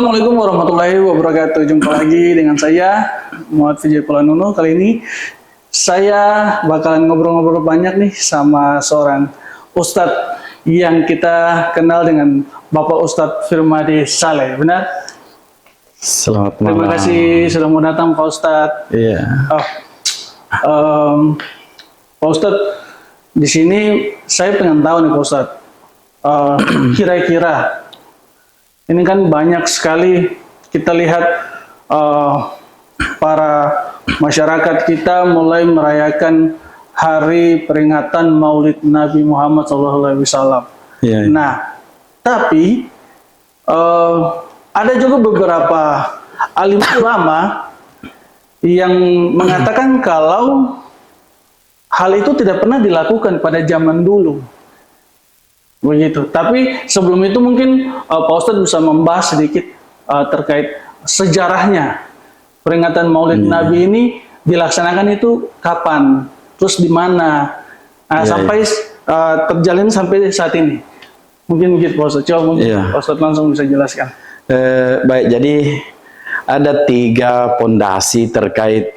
Assalamualaikum warahmatullahi wabarakatuh. Jumpa lagi dengan saya Muhammad Vijay Pulanunu. Kali ini saya bakalan ngobrol-ngobrol banyak nih sama seorang Ustadz yang kita kenal dengan Bapak Ustadz Firmadi Saleh. Benar? Selamat malam. Terima kasih sudah mau datang Pak Ustadz. Iya. Pak Ustadz, di sini saya pengen tahu nih Pak Ustadz. Kira-kira ini kan banyak sekali kita lihat para masyarakat kita mulai merayakan hari peringatan Maulid Nabi Muhammad SAW. Iya. Nah, tapi ada juga beberapa alim ulama yang mengatakan kalau hal itu tidak pernah dilakukan pada zaman dulu. Begitu. Tapi sebelum itu mungkin Pak Ustadz bisa membahas sedikit terkait sejarahnya peringatan Maulid Nabi ini dilaksanakan itu kapan, terus di mana, sampai terjalin sampai saat ini. Mungkin gitu Pak Ustadz. Coba mungkin Pak Ustadz langsung bisa jelaskan. Baik, jadi ada 3 pondasi terkait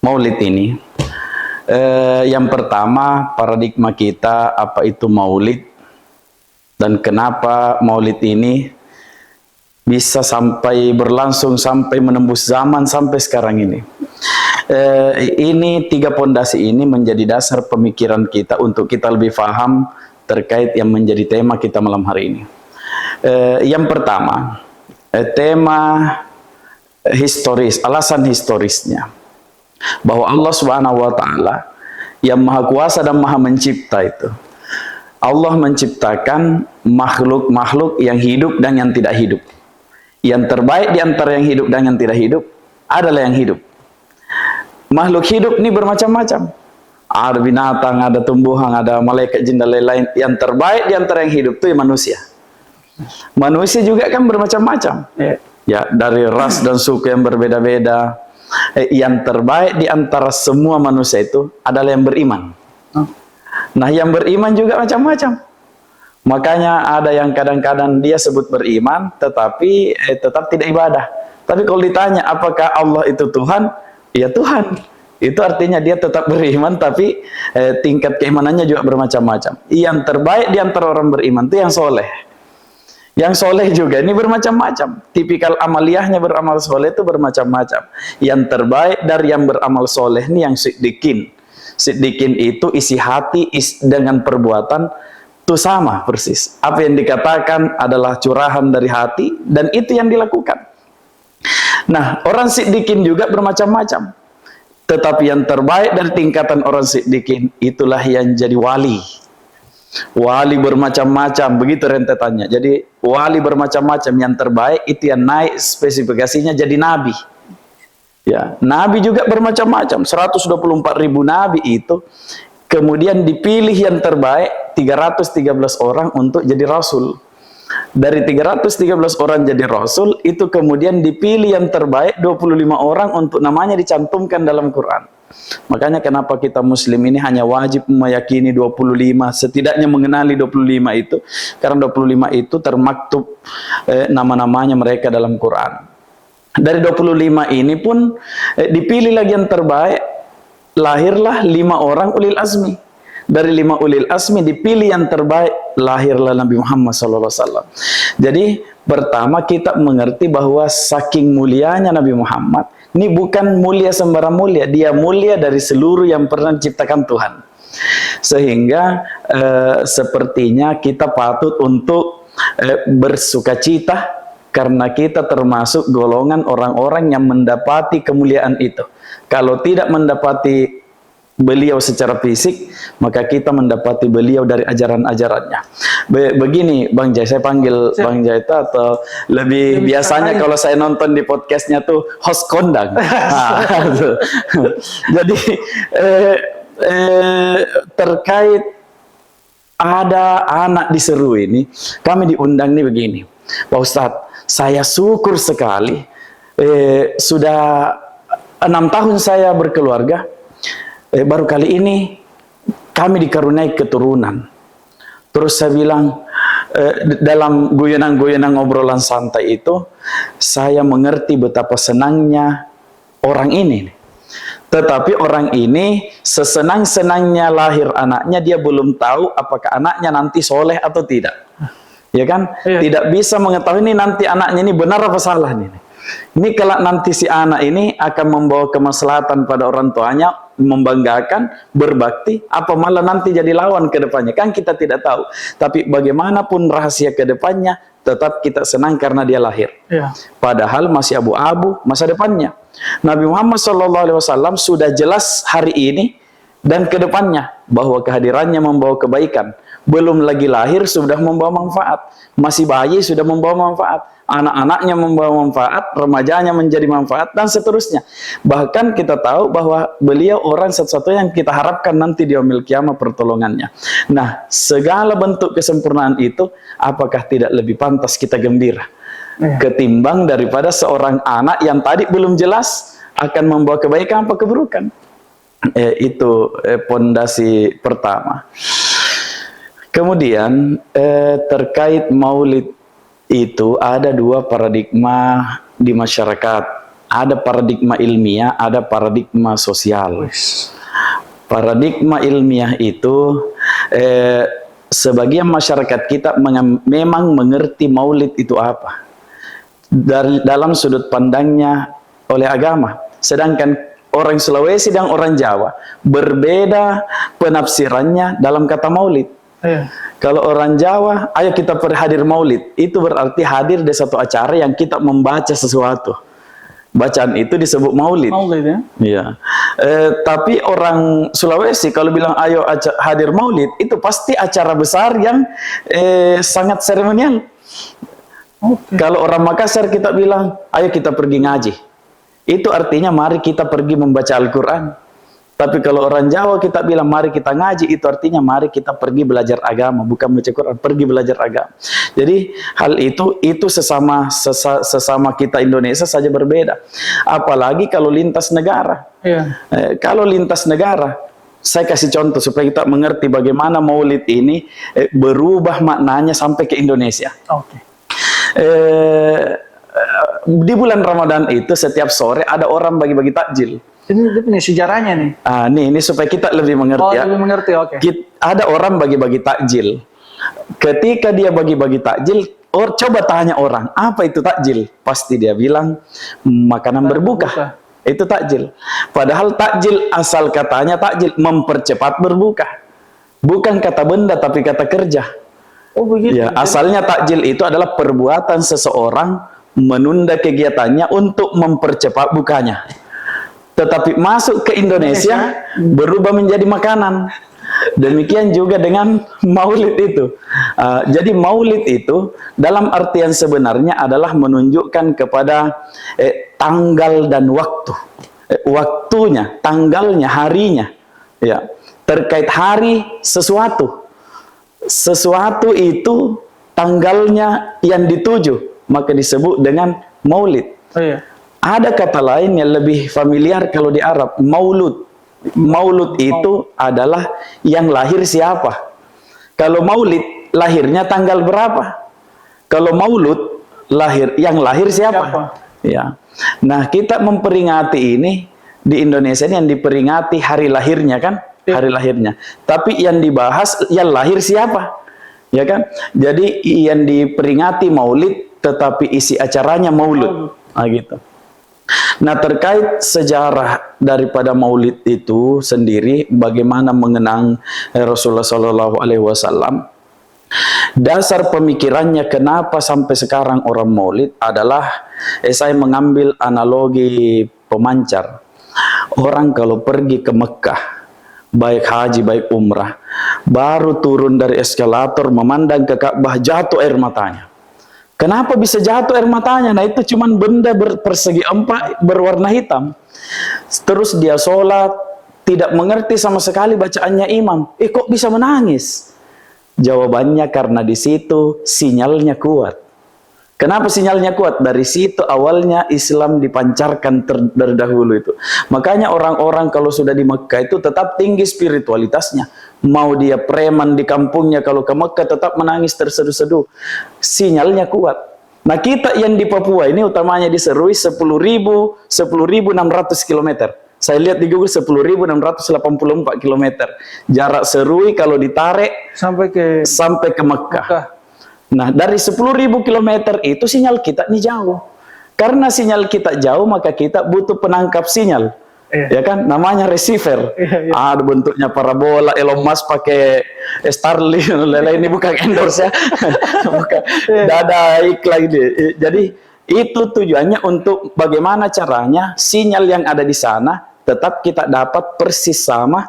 Maulid ini. Yang pertama, paradigma kita apa itu Maulid dan kenapa Maulid ini bisa sampai berlangsung sampai menembus zaman sampai sekarang ini. Ini 3 pondasi ini menjadi dasar pemikiran kita untuk kita lebih paham terkait yang menjadi tema kita malam hari ini. Yang pertama, tema historis, alasan historisnya. Bahwa Allah Subhanahu wa Ta'ala yang Maha Kuasa dan Maha Mencipta itu, Allah menciptakan makhluk-makhluk yang hidup dan yang tidak hidup. Yang terbaik di antara yang hidup dan yang tidak hidup adalah yang hidup. Makhluk hidup ini bermacam-macam. Ada binatang, ada tumbuhan, ada malaikat, jin dan lain-lain. Yang terbaik di antara yang hidup itu manusia. Manusia juga kan bermacam-macam. Ya, dari ras dan suku yang berbeda-beda. Yang terbaik di antara semua manusia itu adalah yang beriman. Nah, yang beriman juga macam-macam. Makanya ada yang kadang-kadang dia sebut beriman, tetapi tetap tidak ibadah. Tapi kalau ditanya apakah Allah itu Tuhan? Ya Tuhan. Itu artinya dia tetap beriman, tapi tingkat keimanannya juga bermacam-macam. Yang terbaik di antara orang beriman itu yang soleh. Yang soleh juga ini bermacam-macam. Tipikal amaliyahnya beramal soleh itu bermacam-macam. Yang terbaik dari yang beramal soleh ini yang siddiqin. Siddiqin itu isi hati dengan perbuatan itu sama persis. Apa yang dikatakan adalah curahan dari hati dan itu yang dilakukan. Nah, orang siddiqin juga bermacam-macam. Tetapi yang terbaik dari tingkatan orang siddiqin itulah yang jadi wali. Wali bermacam-macam, begitu rentetannya. Jadi wali bermacam-macam, yang terbaik itu yang naik spesifikasinya jadi nabi. Ya, nabi juga bermacam-macam. 124.000 nabi itu kemudian dipilih yang terbaik 313 orang untuk jadi rasul. Dari 313 orang jadi rasul itu kemudian dipilih yang terbaik 25 orang untuk namanya dicantumkan dalam Quran. Makanya kenapa kita muslim ini hanya wajib meyakini 25, setidaknya mengenali 25 itu, karena 25 itu termaktub nama-namanya mereka dalam Quran. Dari 25 ini pun dipilih lagi yang terbaik, lahirlah 5 orang ulil azmi. Dari 5 ulil azmi dipilih yang terbaik, lahirlah Nabi Muhammad SAW. Jadi pertama kita mengerti bahwa saking mulianya Nabi Muhammad, ini bukan mulia sembarang mulia, dia mulia dari seluruh yang pernah diciptakan Tuhan. Sehingga sepertinya kita patut untuk bersukacita karena kita termasuk golongan orang-orang yang mendapati kemuliaan itu. Kalau tidak mendapati beliau secara fisik, maka kita mendapati beliau dari ajaran-ajarannya. Begini Bang Jai, saya panggil Bang Jai itu atau lebih biasanya kalau saya nonton di podcastnya tuh host kondang. Jadi terkait ada anak diseru ini, kami diundang nih begini, Pak Ustadz, saya syukur sekali sudah 6 tahun saya berkeluarga. Baru kali ini kami dikaruniai keturunan. Terus saya bilang, dalam guyonan-guyonan obrolan santai itu, saya mengerti betapa senangnya orang ini. Tetapi orang ini sesenang-senangnya lahir anaknya, dia belum tahu apakah anaknya nanti soleh atau tidak. Ya kan? Iya. Tidak bisa mengetahui ini nanti anaknya ini benar apa salah nih. Ini kalau nanti si anak ini akan membawa kemaslahatan pada orang tuanya, membanggakan, berbakti, apa malah nanti jadi lawan ke depannya. Kan kita tidak tahu. Tapi bagaimanapun rahasia ke depannya, tetap kita senang karena dia lahir. Iya. Padahal masih abu-abu masa depannya. Nabi Muhammad SAW sudah jelas hari ini dan ke depannya bahwa kehadirannya membawa kebaikan. Belum lagi lahir sudah membawa manfaat. Masih bayi sudah membawa manfaat. Anak-anaknya membawa manfaat, remajanya menjadi manfaat, dan seterusnya. Bahkan kita tahu bahwa beliau orang satu-satunya yang kita harapkan nanti di yaumil qiyamah pertolongannya. Nah, segala bentuk kesempurnaan itu, apakah tidak lebih pantas kita gembira? Ketimbang daripada seorang anak yang tadi belum jelas akan membawa kebaikan apa keburukan. Itu pondasi pertama. Kemudian terkait maulid itu ada dua paradigma di masyarakat. Ada paradigma ilmiah, ada paradigma sosial. Paradigma ilmiah itu sebagian masyarakat kita memang mengerti maulid itu apa dalam sudut pandangnya oleh agama. Sedangkan orang Sulawesi dan orang Jawa berbeda penafsirannya dalam kata maulid. Kalau orang Jawa, ayo kita hadir maulid, itu berarti hadir di satu acara yang kita membaca sesuatu. Bacaan itu disebut maulid. Maulid ya? Iya. Tapi orang Sulawesi kalau bilang ayo hadir maulid, itu pasti acara besar yang sangat seremonial. Kalau orang Makassar kita bilang, ayo kita pergi ngaji. Itu artinya mari kita pergi membaca Al-Quran. Tapi kalau orang Jawa kita bilang, mari kita ngaji. Itu artinya mari kita pergi belajar agama. Bukan baca Quran, pergi belajar agama. Jadi hal itu sesama kita Indonesia saja berbeda. Apalagi kalau lintas negara. Kalau lintas negara, saya kasih contoh supaya kita mengerti bagaimana maulid ini berubah maknanya sampai ke Indonesia. Di bulan Ramadan itu setiap sore ada orang bagi-bagi takjil. Ini sejarahnya nih. Ini supaya kita lebih mengerti ya. Lebih mengerti, oke. Ada orang bagi-bagi takjil. Ketika dia bagi-bagi takjil, coba tanya orang, apa itu takjil? Pasti dia bilang makanan berbuka. Itu takjil. Padahal takjil asal katanya takjil mempercepat berbuka. Bukan kata benda tapi kata kerja. Oh begitu. Ya, asalnya takjil itu adalah perbuatan seseorang menunda kegiatannya untuk mempercepat bukanya. Tetapi masuk ke Indonesia berubah menjadi makanan. Demikian juga dengan maulid itu. Jadi maulid itu dalam artian sebenarnya adalah menunjukkan kepada tanggal dan waktu. Waktunya, tanggalnya, harinya. Ya, terkait hari sesuatu. Sesuatu itu tanggalnya yang dituju, maka disebut dengan maulid. Ada kata lain yang lebih familiar kalau di Arab, maulud. Maulud itu adalah yang lahir siapa. Kalau maulid, lahirnya tanggal berapa. Kalau maulud, yang lahir siapa? Ya. Nah, kita memperingati ini di Indonesia ini yang diperingati hari lahirnya kan? Hari lahirnya. Tapi yang dibahas yang lahir siapa? Ya kan? Jadi yang diperingati maulid, tetapi isi acaranya maulud. Gitu. Nah, terkait sejarah daripada maulid itu sendiri, bagaimana mengenang Rasulullah SAW, dasar pemikirannya kenapa sampai sekarang orang maulid adalah, saya mengambil analogi pemancar. Orang kalau pergi ke Mekah, baik haji, baik umrah, baru turun dari eskalator, memandang ke Ka'bah, jatuh air matanya. Kenapa bisa jatuh air matanya? Nah, itu cuma benda persegi empat berwarna hitam. Terus dia sholat, tidak mengerti sama sekali bacaannya imam. Kok bisa menangis? Jawabannya karena di situ sinyalnya kuat. Kenapa sinyalnya kuat? Dari situ awalnya Islam dipancarkan dari dahulu itu. Makanya orang-orang kalau sudah di Mekah itu tetap tinggi spiritualitasnya. Mau dia preman di kampungnya, kalau ke Mekah tetap menangis terseduh-seduh. Sinyalnya kuat. Nah kita yang di Papua ini utamanya diserui 10.600 km. Saya lihat di Google 10.684 km. Jarak Serui kalau ditarik sampai ke Mekah. Nah, dari 10.000 km itu sinyal kita ini jauh. Karena sinyal kita jauh, maka kita butuh penangkap sinyal. Ya kan? Namanya receiver. Ada bentuknya parabola, Elon Musk pakai Starlink. Ini bukan endorse ya. Bukan. Dada iklan ini. Jadi, itu tujuannya untuk bagaimana caranya sinyal yang ada di sana tetap kita dapat persis sama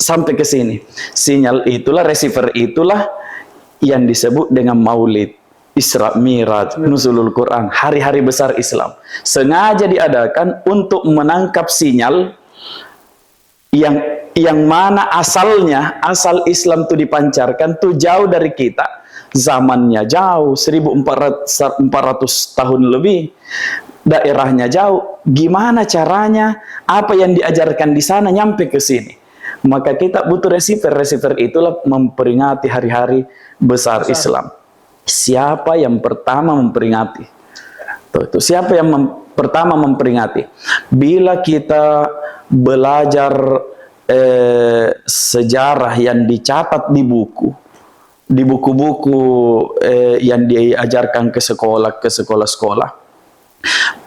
sampai ke sini. Sinyal itulah, receiver itulah yang disebut dengan Maulid, Isra Miraj, Nuzulul Quran, hari-hari besar Islam. Sengaja diadakan untuk menangkap sinyal yang mana asal Islam itu dipancarkan tuh jauh dari kita. Zamannya jauh, 1400 tahun lebih. Daerahnya jauh. Gimana caranya? Apa yang diajarkan di sana nyampe ke sini? Maka kita butuh receiver. Receiver itulah memperingati hari-hari besar Islam. Siapa yang pertama memperingati? Tuh, siapa yang pertama memperingati? Bila kita belajar sejarah yang dicatat di buku-buku yang diajarkan ke sekolah-sekolah,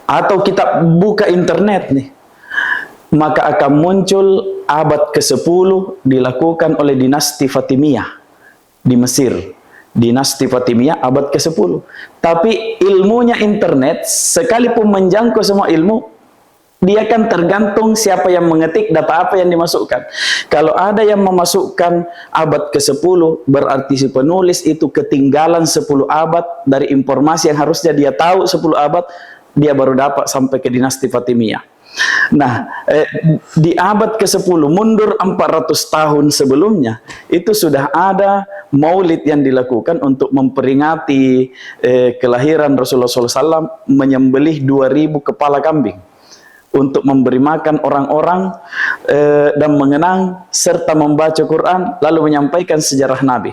atau kita buka internet nih, maka akan muncul abad ke-10 dilakukan oleh dinasti Fatimiyah di Mesir. Dinasti Fatimiyah abad ke-10. Tapi ilmunya internet, sekalipun menjangkau semua ilmu, dia kan tergantung siapa yang mengetik, data apa yang dimasukkan. Kalau ada yang memasukkan abad ke-10, berarti si penulis itu ketinggalan 10 abad dari informasi yang harusnya dia tahu 10 abad, dia baru dapat sampai ke dinasti Fatimiyah. Nah, di abad ke-10 mundur 400 tahun sebelumnya itu sudah ada maulid yang dilakukan untuk memperingati kelahiran Rasulullah SAW, menyembelih 2000 kepala kambing untuk memberi makan orang-orang dan mengenang serta membaca Quran lalu menyampaikan sejarah Nabi.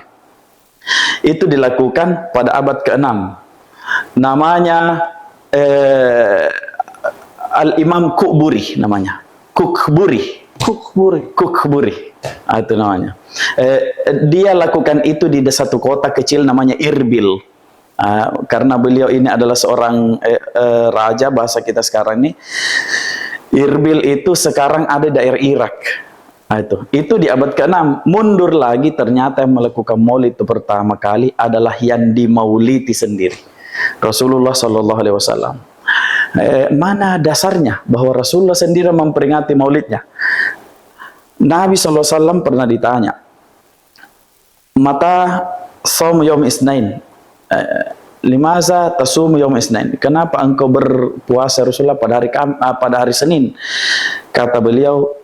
Itu dilakukan pada abad ke-6. Namanya Al-Imam Kukburi namanya. Kukburi. Itu namanya. Dia lakukan itu di satu kota kecil namanya Irbil. Karena beliau ini adalah seorang raja, bahasa kita sekarang ini. Irbil itu sekarang ada daerah Irak. Itu di abad ke-6. Mundur lagi, ternyata yang melakukan maulid itu pertama kali adalah yang dimaulidi sendiri, Rasulullah SAW. Mana dasarnya bahwa Rasulullah sendiri memperingati maulidnya? Nabi SAW pernah ditanya, mata saum yaum isnain, limaza tasum yaum isnain, kenapa engkau berpuasa Rasulullah pada hari Senin? Kata beliau,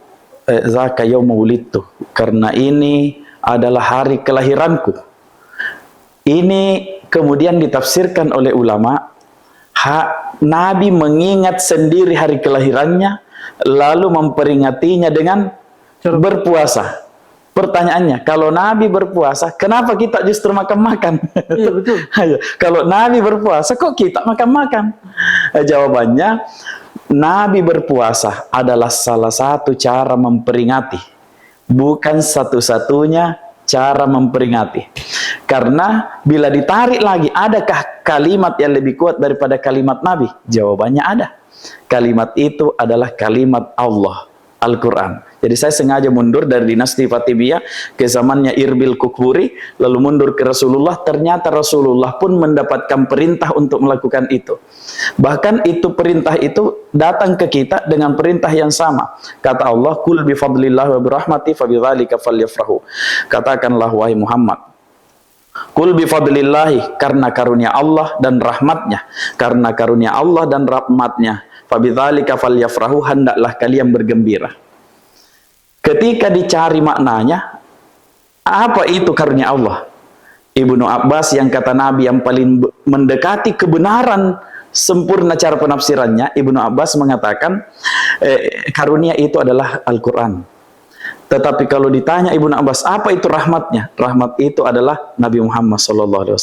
zaka yaum maulidtu, karena ini adalah hari kelahiranku. Ini kemudian ditafsirkan oleh ulama, Nabi mengingat sendiri hari kelahirannya, lalu memperingatinya dengan berpuasa. Pertanyaannya, kalau Nabi berpuasa, kenapa kita justru makan-makan? Iya, betul. Kalau Nabi berpuasa, kok kita makan-makan? Jawabannya, Nabi berpuasa adalah salah satu cara memperingati, bukan satu-satunya cara memperingati. Karena bila ditarik lagi, adakah kalimat yang lebih kuat daripada kalimat Nabi? Jawabannya ada. Kalimat itu adalah kalimat Allah, Al-Quran. Jadi saya sengaja mundur dari dinasti Fatimiyah ke zamannya Irbil Kukburi, lalu mundur ke Rasulullah. Ternyata Rasulullah pun mendapatkan perintah untuk melakukan itu. Bahkan itu perintah itu datang ke kita dengan perintah yang sama. Kata Allah, "Qul bi fadlillah wa bi rahmati fa bidzalika falyafrahu." Katakanlah wahai Muhammad, "Qul bi fadlillahi," karena karunia Allah dan rahmatnya. Karena karunia Allah dan rahmatnya, fa bidzalika falyafrahu, hendaklah kalian bergembira. Ketika dicari maknanya, apa itu karunia Allah? Ibnu Abbas yang kata Nabi yang paling mendekati kebenaran sempurna cara penafsirannya, Ibnu Abbas mengatakan karunia itu adalah Al-Quran. Tetapi kalau ditanya Ibnu Abbas, apa itu rahmatnya? Rahmat itu adalah Nabi Muhammad SAW.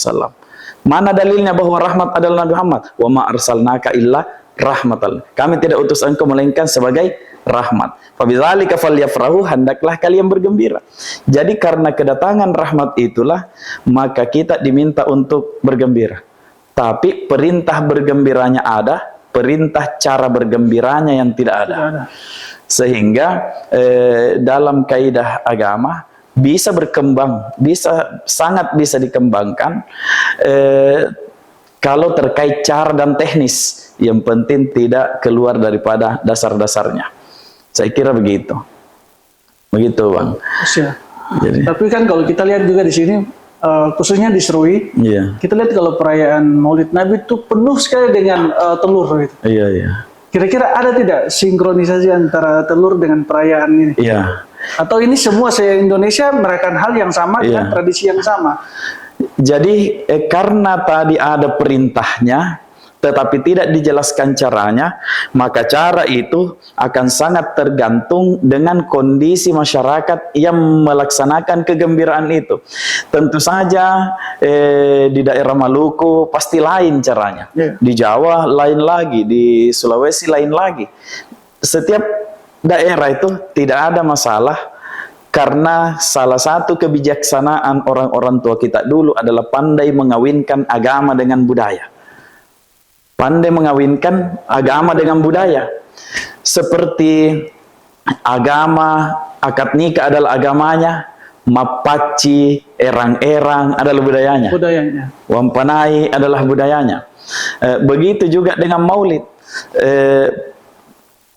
Mana dalilnya bahwa rahmat adalah Nabi Muhammad? Wa ma arsalnaka illa rahmatan. Kami tidak utus engkau melainkan sebagai rahmat. Fabidzalika falyafrahu, hendaklah kalian bergembira. Jadi karena kedatangan rahmat itulah maka kita diminta untuk bergembira. Tapi perintah bergembiranya ada, perintah cara bergembiranya yang tidak ada. Sehingga dalam kaidah agama bisa berkembang, sangat bisa dikembangkan kalau terkait cara dan teknis. Yang penting tidak keluar daripada dasar-dasarnya. Saya kira begitu. Begitu, Bang. Jadi. Tapi kan kalau kita lihat juga di sini, khususnya di Serui, kita lihat kalau perayaan Maulid Nabi itu penuh sekali dengan telur. Gitu. Kira-kira ada tidak sinkronisasi antara telur dengan perayaan ini? Atau ini semua se-Indonesia merayakan hal yang sama dengan tradisi yang sama? Jadi karena tadi ada perintahnya, tetapi tidak dijelaskan caranya, maka cara itu akan sangat tergantung dengan kondisi masyarakat yang melaksanakan kegembiraan itu. Tentu saja di daerah Maluku pasti lain caranya, di Jawa lain lagi, di Sulawesi lain lagi. Setiap daerah itu tidak ada masalah, karena salah satu kebijaksanaan orang-orang tua kita dulu adalah pandai mengawinkan agama dengan budaya. Pandai mengawinkan agama dengan budaya. Seperti agama, akad nikah adalah agamanya, mapaci, erang-erang adalah budayanya. Wampanai adalah budayanya. Begitu juga dengan maulid.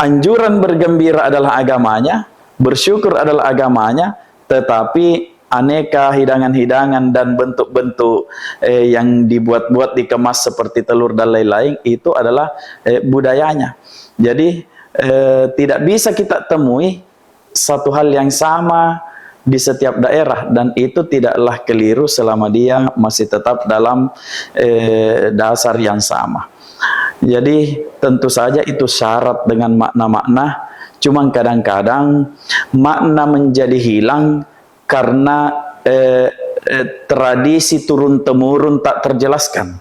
Anjuran bergembira adalah agamanya, bersyukur adalah agamanya, tetapi aneka hidangan-hidangan dan bentuk-bentuk yang dibuat-buat dikemas seperti telur dan lain-lain itu adalah budayanya. Jadi tidak bisa kita temui satu hal yang sama di setiap daerah, dan itu tidaklah keliru selama dia masih tetap dalam dasar yang sama. Jadi tentu saja itu syarat dengan makna-makna, cuman kadang-kadang makna menjadi hilang karena tradisi turun-temurun tak terjelaskan,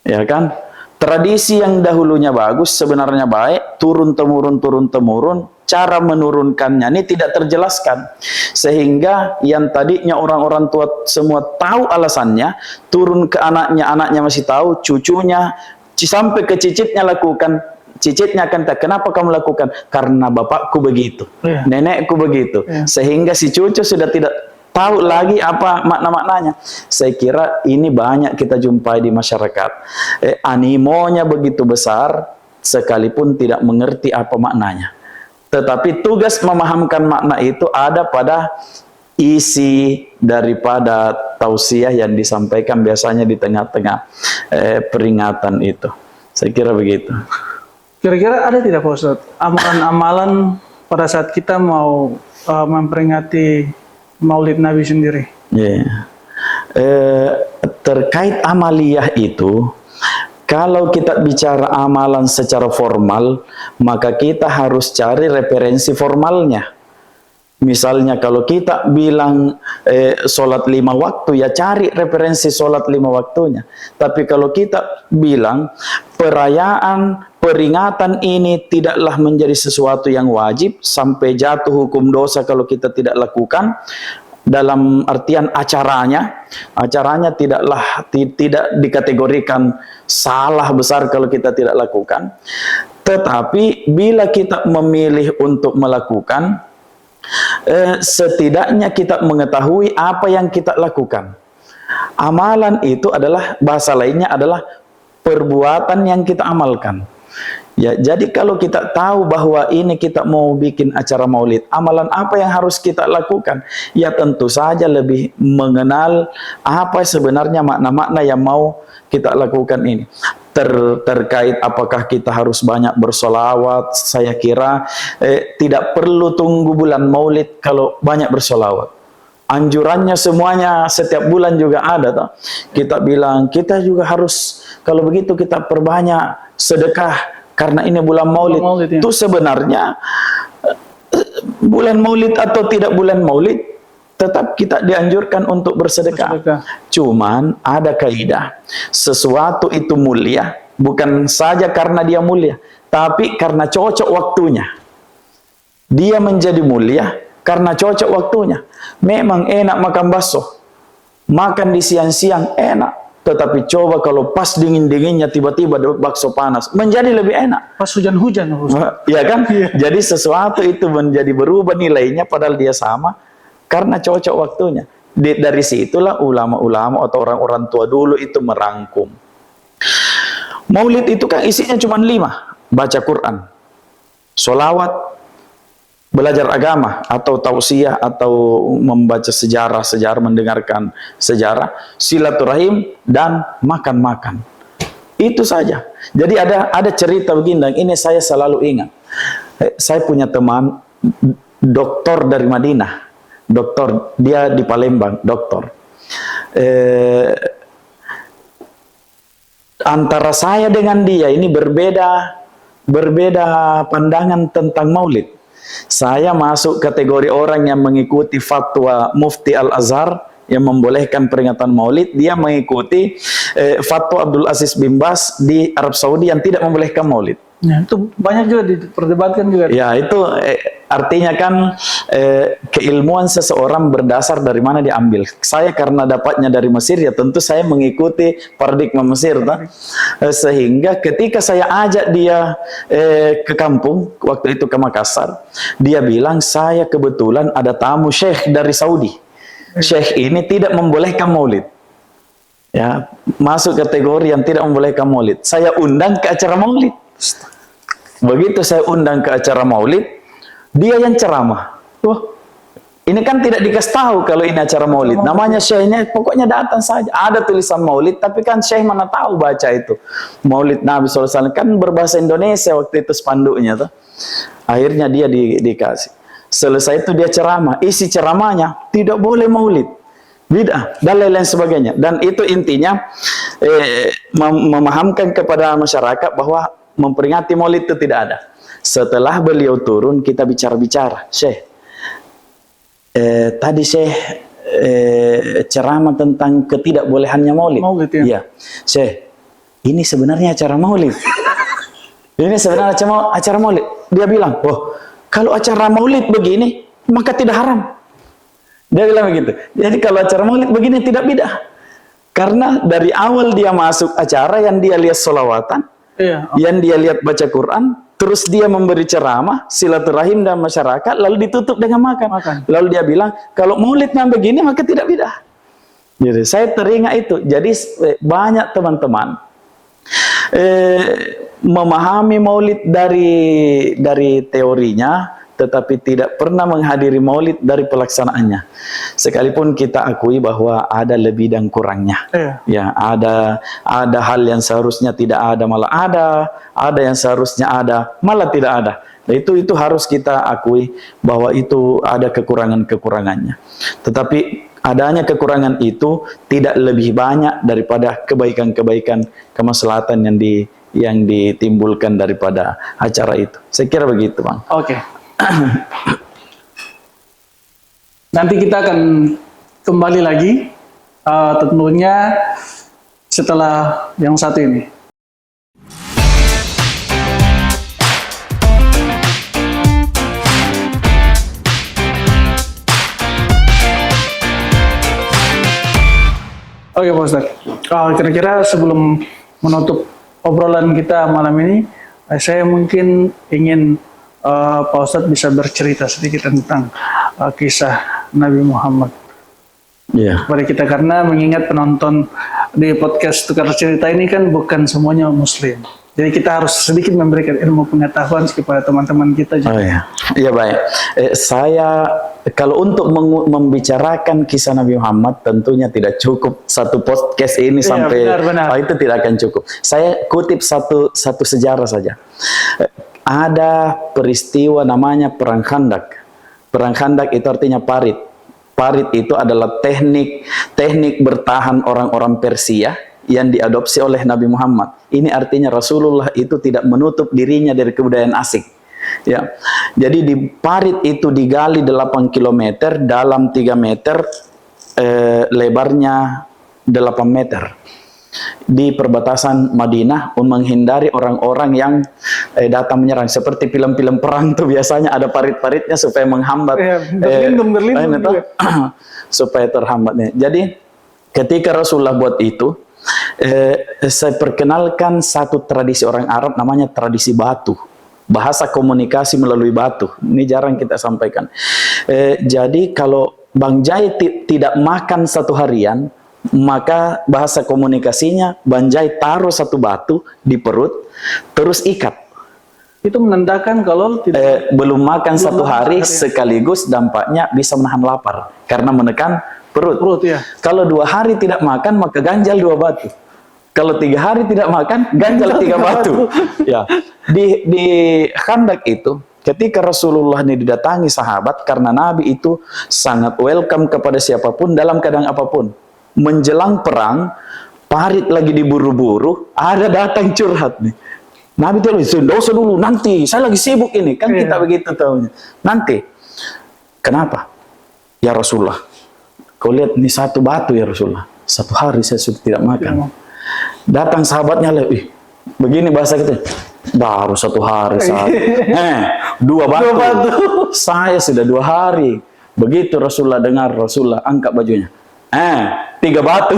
ya kan? Tradisi yang dahulunya bagus, sebenarnya baik, turun-temurun, cara menurunkannya ini tidak terjelaskan, sehingga yang tadinya orang-orang tua semua tahu alasannya, turun ke anaknya, anaknya masih tahu, cucunya, sampai ke cicitnya lakukan. Cicitnya akan tak, kenapa kamu lakukan? Karena bapakku begitu, nenekku begitu, sehingga si cucu sudah tidak tahu lagi apa makna-maknanya. Saya kira ini banyak kita jumpai di masyarakat. Animonya begitu besar, sekalipun tidak mengerti apa maknanya. Tetapi tugas memahamkan makna itu ada pada isi daripada tausiah yang disampaikan biasanya di tengah-tengah peringatan itu. Saya kira begitu. Kira-kira ada tidak Pak Ustadz amalan-amalan pada saat kita mau memperingati Maulid Nabi sendiri? Terkait amaliyah itu, kalau kita bicara amalan secara formal, maka kita harus cari referensi formalnya. Misalnya kalau kita bilang sholat 5 waktu, ya cari referensi sholat 5 waktunya. Tapi kalau kita bilang perayaan, peringatan ini tidaklah menjadi sesuatu yang wajib sampai jatuh hukum dosa kalau kita tidak lakukan, dalam artian acaranya tidak dikategorikan salah besar kalau kita tidak lakukan. Tetapi bila kita memilih untuk melakukan, setidaknya kita mengetahui apa yang kita lakukan. Amalan itu adalah, bahasa lainnya adalah perbuatan yang kita amalkan. Ya, jadi kalau kita tahu bahwa ini kita mau bikin acara maulid, amalan apa yang harus kita lakukan? Ya tentu saja lebih mengenal apa sebenarnya makna-makna yang mau kita lakukan ini. Terkait apakah kita harus banyak bersolawat, saya kira tidak perlu tunggu bulan maulid kalau banyak bersolawat. anjurannya semuanya setiap bulan juga ada toh. Kita bilang kita juga harus kalau begitu kita perbanyak sedekah karena ini bulan Maulid. Maulid, ya. Itu sebenarnya bulan Maulid atau tidak bulan Maulid tetap kita dianjurkan untuk bersedekah. Cuman ada kaidah, sesuatu itu mulia bukan saja karena dia mulia, tapi karena cocok waktunya. Dia menjadi mulia karena cocok waktunya. Memang enak makan bakso, makan di siang-siang enak, tetapi coba kalau pas dingin-dinginnya tiba-tiba dapat bakso panas, menjadi lebih enak. Pas hujan-hujan, ya kan? Jadi sesuatu itu menjadi berubah nilainya padahal dia sama karena cocok waktunya. Dari situlah ulama-ulama atau orang-orang tua dulu itu merangkum. Maulid itu kan isinya cuma 5. Baca Quran, sholawat, belajar agama atau tausiah atau membaca sejarah, mendengarkan sejarah, silaturahim, dan makan-makan. Itu saja. Jadi ada cerita begini, ini saya selalu ingat. Saya punya teman doktor dari Madinah, doktor, dia di Palembang, doktor. Antara saya dengan dia ini berbeda pandangan tentang Maulid. Saya masuk kategori orang yang mengikuti fatwa Mufti Al-Azhar yang membolehkan peringatan Maulid. Dia mengikuti fatwa Abdul Aziz bin Baz di Arab Saudi yang tidak membolehkan Maulid. Ya, itu banyak juga diperdebatkan juga. Ya, itu artinya kan keilmuan seseorang berdasar dari mana diambil. Saya karena dapatnya dari Mesir, ya tentu saya mengikuti paradigma Mesir. Sehingga ketika saya ajak dia ke kampung, waktu itu ke Makassar, dia bilang, saya kebetulan ada tamu syekh dari Saudi. Syekh ini tidak membolehkan Maulid. Ya, masuk kategori yang tidak membolehkan Maulid. Saya undang ke acara Maulid. Begitu saya undang ke acara Maulid, dia yang ceramah. Wah, ini kan tidak dikasih tahu kalau ini acara Maulid. Namanya syekhnya, pokoknya datang saja. Ada tulisan Maulid, tapi kan syekh mana tahu baca itu. Maulid Nabi SAW kan berbahasa Indonesia waktu itu spanduknya tuh. Akhirnya dia dikasih. Selesai itu dia ceramah. Isi ceramahnya, tidak boleh Maulid, bid'ah, dan lain-lain sebagainya. Dan itu intinya memahamkan kepada masyarakat bahwa memperingati Maulid itu tidak ada. Setelah beliau turun, kita bicara-bicara. Syekh, tadi Syekh ceramah tentang ketidakbolehannya Maulid. Maulid, ya. Iya. Syekh, ini sebenarnya acara Maulid. Ini sebenarnya acara Maulid. Dia bilang, oh, kalau acara Maulid begini, maka tidak haram. Dia bilang begitu. Jadi kalau acara Maulid begini tidak bid'ah. Karena dari awal dia masuk acara yang dia lihat sholawatan, yang dia lihat baca Quran, terus dia memberi ceramah, silaturahim dan masyarakat, lalu ditutup dengan makan. Lalu dia bilang, kalau Maulid yang begini maka tidak bid'ah. Jadi saya teringat itu. Jadi banyak teman-teman memahami Maulid dari teorinya, tetapi tidak pernah menghadiri Maulid dari pelaksanaannya. Sekalipun kita akui bahwa ada lebih dan kurangnya. Ya, ada hal yang seharusnya tidak ada malah ada yang seharusnya ada malah tidak ada. Nah, itu harus kita akui bahwa itu ada kekurangan-kekurangannya. Tetapi adanya kekurangan itu tidak lebih banyak daripada kebaikan-kebaikan, kemaslahatan yang ditimbulkan daripada acara itu. Saya kira begitu, Bang. Oke. Nanti kita akan kembali lagi tentunya setelah yang satu ini. Oke, Pak Ustadz. Kira-kira sebelum menutup obrolan kita malam ini, saya mungkin ingin Pak Ustadz bisa bercerita sedikit tentang kisah Nabi Muhammad kepada kita, karena mengingat penonton di podcast Tukar Cerita ini kan bukan semuanya Muslim. Jadi kita harus sedikit memberikan ilmu pengetahuan kepada teman-teman kita juga. Oh iya, iya baik. Saya kalau untuk membicarakan kisah Nabi Muhammad tentunya tidak cukup satu podcast ini sampai benar. Itu tidak akan cukup. Saya kutip satu sejarah saja. Ada peristiwa namanya Perang Khandak. Perang Khandak itu artinya parit. parit itu adalah teknik bertahan orang-orang Persia yang diadopsi oleh Nabi Muhammad. Ini artinya Rasulullah itu tidak menutup dirinya dari kebudayaan asing. Ya. Jadi di parit itu digali 8 km, dalam 3 meter, lebarnya 8 meter. Di perbatasan Madinah untuk menghindari orang-orang yang datang menyerang, seperti film-film perang tuh biasanya ada parit-paritnya supaya menghambat, berlindung juga. supaya terhambatnya. Jadi ketika Rasulullah buat itu, saya perkenalkan satu tradisi orang Arab namanya tradisi batu, bahasa komunikasi melalui batu. Ini jarang kita sampaikan. Jadi kalau Bang Jai tidak makan 1 harian, maka bahasa komunikasinya Bang Jai taruh 1 batu di perut, terus ikat. Itu menandakan kalau tidak Belum makan 1 hari, sekaligus dampaknya bisa menahan lapar karena menekan perut. ya. Kalau 2 hari tidak makan, maka ganjal 2 batu. Kalau 3 hari tidak makan, ganjal 3 batu. Ya. Di Khandak itu, ketika Rasulullah ini didatangi sahabat, karena Nabi itu sangat welcome kepada siapapun dalam keadaan apapun. Menjelang perang, parit lagi diburu-buru, ada datang curhat nih. Nabi bilang, "Nggak usah dulu, nanti saya lagi sibuk ini." Kan kita begitu tahunya. Nanti. Kenapa? Ya Rasulullah, kau lihat nih 1 batu ya Rasulullah. 1 hari saya sudah tidak makan. Datang sahabatnya lagi, begini bahasa kita, baru 1 hari saya. 2 batu. 2 batu. Saya sudah 2 hari. Begitu Rasulullah dengar, Rasulullah angkat bajunya. 3 batu.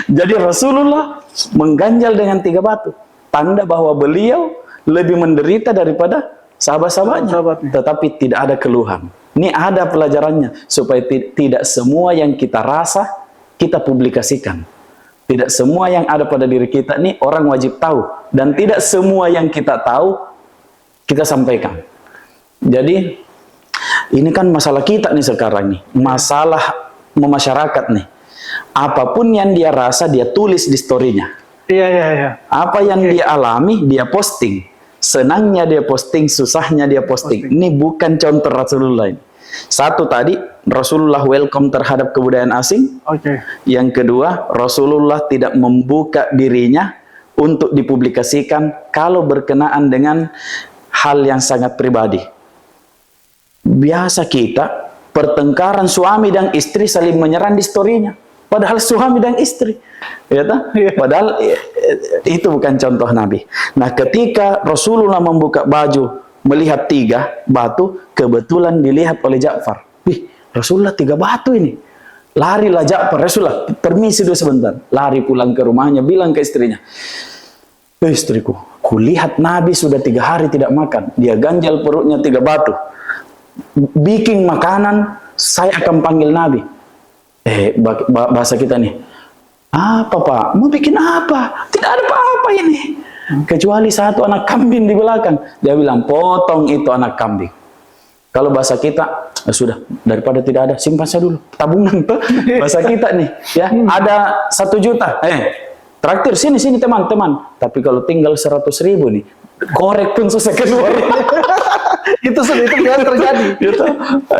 Jadi Rasulullah mengganjal dengan 3 batu. Tanda bahwa beliau lebih menderita daripada sahabat-sahabatnya. Tetapi tidak ada keluhan. Ini ada pelajarannya. Supaya tidak semua yang kita rasa, kita publikasikan. Tidak semua yang ada pada diri kita ini orang wajib tahu. Dan tidak semua yang kita tahu, kita sampaikan. Jadi, ini kan masalah kita nih sekarang nih. Masalah memasyarakat nih. Apapun yang dia rasa, dia tulis di story-nya. Iya. Apa yang dia alami, dia posting. Senangnya dia posting, susahnya dia posting. Ini bukan contoh Rasulullah ini. 1 tadi, Rasulullah welcome terhadap kebudayaan asing. Yang kedua, Rasulullah tidak membuka dirinya untuk dipublikasikan kalau berkenaan dengan hal yang sangat pribadi. Biasa kita, pertengkaran suami dan istri saling menyerang di story-nya. Padahal suami dan istri. Ya, padahal itu bukan contoh Nabi. Nah, ketika Rasulullah membuka baju, melihat 3 batu, kebetulan dilihat oleh Ja'far. Wih, Rasulullah 3 batu ini. Larilah Ja'far, Rasulullah, permisi dulu sebentar. Lari pulang ke rumahnya, bilang ke istrinya, istriku, kulihat Nabi sudah 3 hari tidak makan. Dia ganjal perutnya 3 batu. Bikin makanan, saya akan panggil Nabi. Bahasa kita nih, apa Pak? Mau bikin apa? Tidak ada apa-apa ini. Kecuali 1 anak kambing di belakang. Dia bilang, potong itu anak kambing. Kalau bahasa kita, sudah, daripada tidak ada, simpan saya dulu. Tabungan tuh. Bahasa kita nih, ya, ada 1 juta. Traktir, sini teman-teman. Tapi kalau tinggal 100.000 nih, korek pun susah keluar. itu yang terjadi.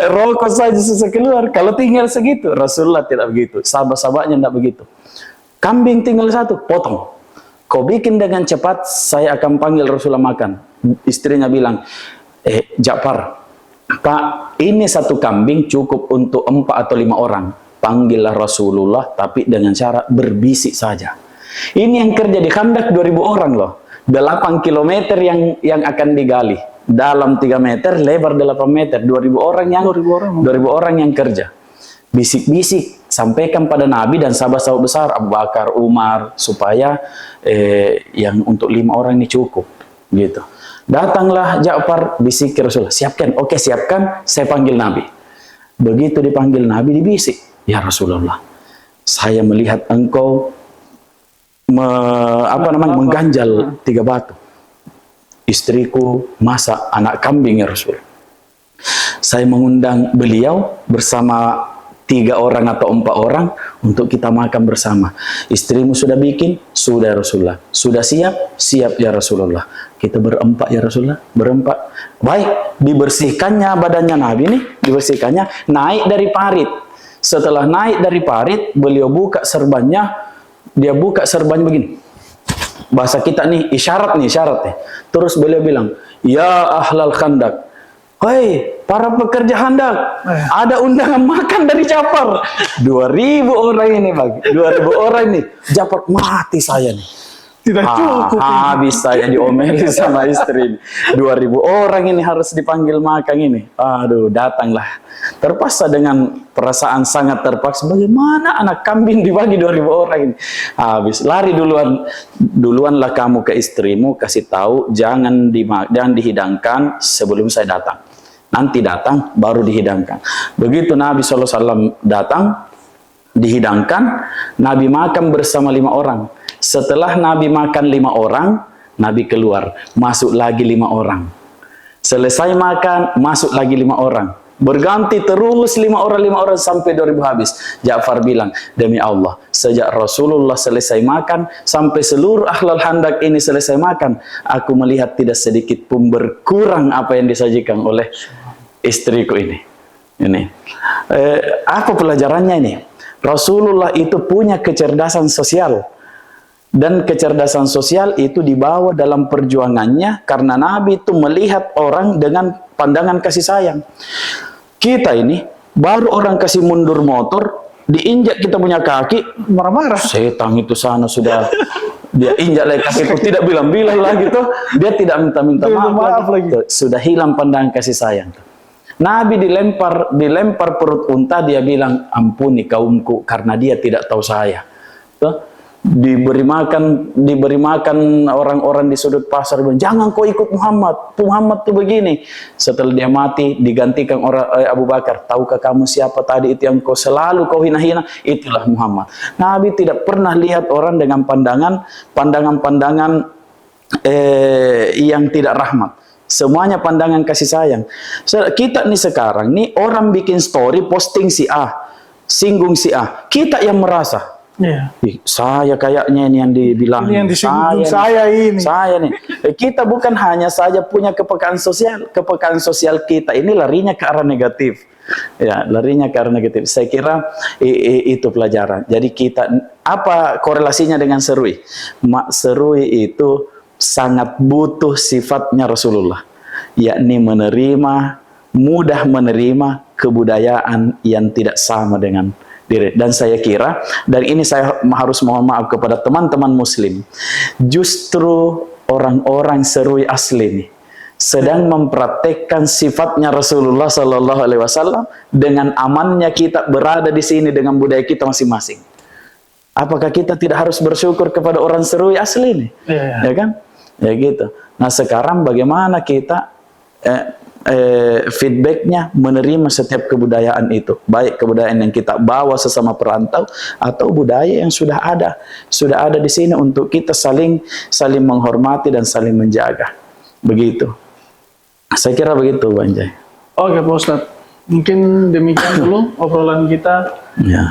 Rokok saja susah keluar. Kalau tinggal segitu, Rasulullah tidak begitu. Sahabat-sahabatnya tidak begitu. Kambing tinggal 1, potong. Kau bikin dengan cepat, saya akan panggil Rasulullah makan. Istrinya bilang, Ja'far, Pak, ini 1 kambing cukup untuk 4 atau 5 orang. Panggillah Rasulullah, tapi dengan cara berbisik saja. Ini yang kerja di Khandak 2.000 orang loh. 8 km yang akan digali. Dalam 3 meter, lebar 8 meter. 2.000 orang yang kerja. Bisik-bisik, sampaikan pada Nabi dan sahabat-sahabat besar, Abu Bakar, Umar, supaya yang untuk 5 orang ini cukup. Gitu. Datanglah Ja'far, bisik ke Rasulullah, siapkan. Oke, siapkan, saya panggil Nabi. Begitu dipanggil Nabi, dibisik. Ya Rasulullah, saya melihat engkau mengganjal 3 batu. Istriku masak anak kambing ya Rasul. Saya mengundang beliau bersama 3 orang atau 4 orang untuk kita makan bersama. Istrimu sudah bikin? Sudah ya Rasulullah. Sudah siap? Siap ya Rasulullah. Kita berempat ya Rasulullah, berempat. Baik, dibersihkannya badannya Nabi nih, dibersihkannya, naik dari parit. Setelah naik dari parit, beliau buka serbannya, dia buka serbannya begini. Bahasa kita nih, isyarat nih. Terus beliau bilang, ya ahlal khandak, hei para pekerja handak, ada undangan makan dari Ja'far. 2.000 orang ini bagi, 2.000 orang ini. Ja'far, mati saya nih. Tidak cukup. Habis saya diomeli sama istri. 2.000 orang ini harus dipanggil makan ini. Aduh, datanglah. Terpaksa dengan perasaan sangat terpaksa. Bagaimana anak kambing dibagi 2.000 orang ini? Habis, lari duluan. Duluanlah kamu ke istrimu, kasih tahu jangan dihidangkan sebelum saya datang. Nanti datang baru dihidangkan. Begitu Nabi SAW datang, dihidangkan, Nabi makan bersama 5 orang. Setelah Nabi makan 5 orang, Nabi keluar, masuk lagi 5 orang. Selesai makan, masuk lagi 5 orang. Berganti terus 5 orang sampai 2.000 habis. Ja'far bilang, demi Allah, sejak Rasulullah selesai makan, sampai seluruh ahlul handak ini selesai makan, aku melihat tidak sedikit pun berkurang apa yang disajikan oleh istriku ini. Apa pelajarannya ini? Rasulullah itu punya kecerdasan sosial. Dan kecerdasan sosial itu dibawa dalam perjuangannya karena Nabi itu melihat orang dengan pandangan kasih sayang. Kita ini baru orang kasih mundur motor, diinjak kita punya kaki, Marah-marah. setan itu sana sudah dia injak lagi kaki itu, tidak bilang-bilang lagi tuh, dia tidak minta maaf lagi. Sudah hilang pandangan kasih sayang. Nabi dilempar perut unta, dia bilang, ampuni kaumku karena dia tidak tahu saya. Tuh. Diberi makan orang-orang di sudut pasar, bilang, jangan kau ikut Muhammad tuh begini. Setelah dia mati digantikan Abu Bakar. Tahukah kamu siapa tadi itu yang selalu kau hina-hina? Itulah Muhammad. Nabi tidak pernah lihat orang dengan pandangan yang tidak rahmat. Semuanya pandangan kasih sayang. Kita nih sekarang nih orang bikin story, posting si A, singgung si A, kita yang merasa, saya kayaknya ini yang dibilang, ini yang disinggung saya nih. Kita bukan hanya saja punya kepekaan sosial kita ini larinya ke arah negatif. Ya, larinya ke arah negatif. Saya kira itu pelajaran. Jadi kita, apa korelasinya dengan Serui? Serui itu sangat butuh sifatnya Rasulullah, yakni mudah menerima kebudayaan yang tidak sama dengan diri. Dan saya kira, dan ini saya harus mohon maaf kepada teman-teman muslim, justru orang-orang Serui asli ini sedang mempraktekkan sifatnya Rasulullah Sallallahu Alaihi Wasallam dengan amannya kita berada di sini dengan budaya kita masing-masing. Apakah kita tidak harus bersyukur kepada orang Serui asli ini? Ya kan? Ya gitu. Nah sekarang bagaimana kita feedbacknya menerima setiap kebudayaan itu, baik kebudayaan yang kita bawa sesama perantau atau budaya yang sudah ada di sini untuk kita saling menghormati dan saling menjaga. Begitu. Saya kira begitu, Bang Jai. Oke, Pak Ustadz. Mungkin demikian dulu obrolan kita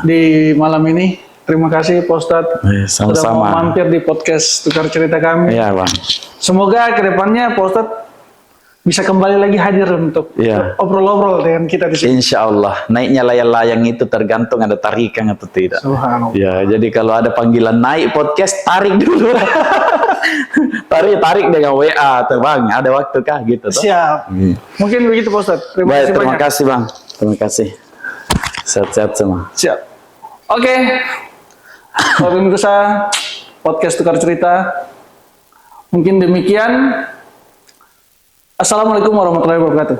di malam ini. Terima kasih Pak Ustadz sudah mau mampir di podcast Tukar Cerita kami. Iya, Bang. Semoga kedepannya Pak Ustadz bisa kembali lagi hadir untuk obrol-obrol dengan kita di sini. Insya Allah. Naiknya layang-layang itu tergantung ada tarikan atau tidak. Subhanallah. Ya, jadi kalau ada panggilan naik podcast, tarik dulu. tarik dengan WA atau Bang, ada waktu kah gitu toh? Siap. Mungkin begitu Pak Ustadz. Terima kasih Bang. Terima kasih. Sehat-sehat semua. Siap. Oke. Pemirsa podcast Tukar Cerita, mungkin demikian. Assalamualaikum warahmatullahi wabarakatuh.